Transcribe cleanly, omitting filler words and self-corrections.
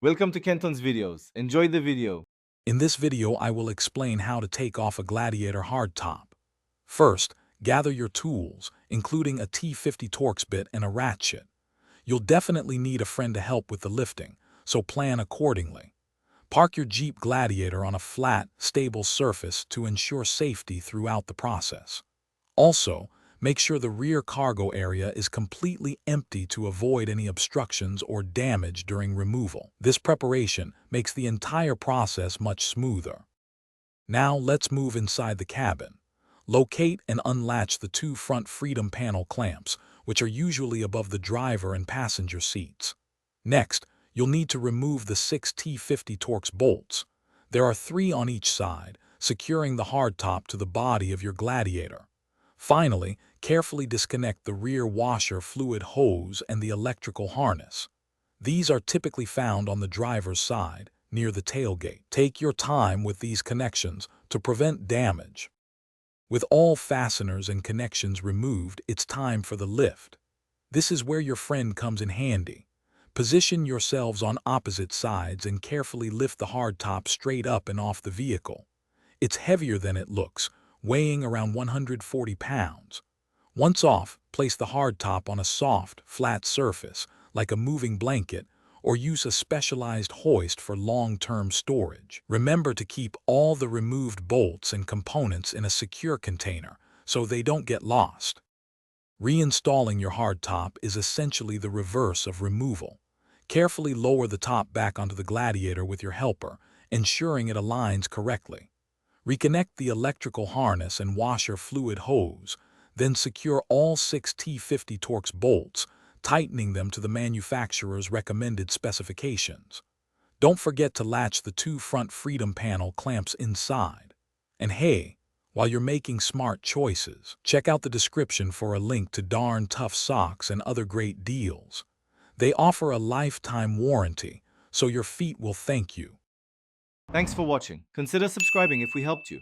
Welcome to Kenton's videos. Enjoy the video. In this video, I will explain how to take off a Gladiator hardtop. First, gather your tools, including a T50 Torx bit and a ratchet. You'll definitely need a friend to help with the lifting, so plan accordingly. Park your Jeep Gladiator on a flat, stable surface to ensure safety throughout the process. Also, make sure the rear cargo area is completely empty to avoid any obstructions or damage during removal. This preparation makes the entire process much smoother. Now let's move inside the cabin. Locate and unlatch the two front Freedom Panel clamps, which are usually above the driver and passenger seats. Next, you'll need to remove the 6 T50 Torx bolts. There are 3 on each side, securing the hardtop to the body of your Gladiator. Finally, carefully disconnect the rear washer fluid hose and the electrical harness. These are typically found on the driver's side, near the tailgate. Take your time with these connections to prevent damage. With all fasteners and connections removed, it's time for the lift. This is where your friend comes in handy. Position yourselves on opposite sides and carefully lift the hardtop straight up and off the vehicle. It's heavier than it looks, weighing around 140 pounds. Once off, place the hardtop on a soft, flat surface, like a moving blanket, or use a specialized hoist for long-term storage. Remember to keep all the removed bolts and components in a secure container so they don't get lost. Reinstalling your hardtop is essentially the reverse of removal. Carefully lower the top back onto the Gladiator with your helper, ensuring it aligns correctly. Reconnect the electrical harness and washer fluid hose, then secure all 6 T50 Torx bolts, tightening them to the manufacturer's recommended specifications. Don't forget to latch the 2 front Freedom Panel clamps inside. And hey, while you're making smart choices, check out the description for a link to Darn Tough socks and other great deals. They offer a lifetime warranty, so your feet will thank you. Thanks for watching. Consider subscribing if we helped you.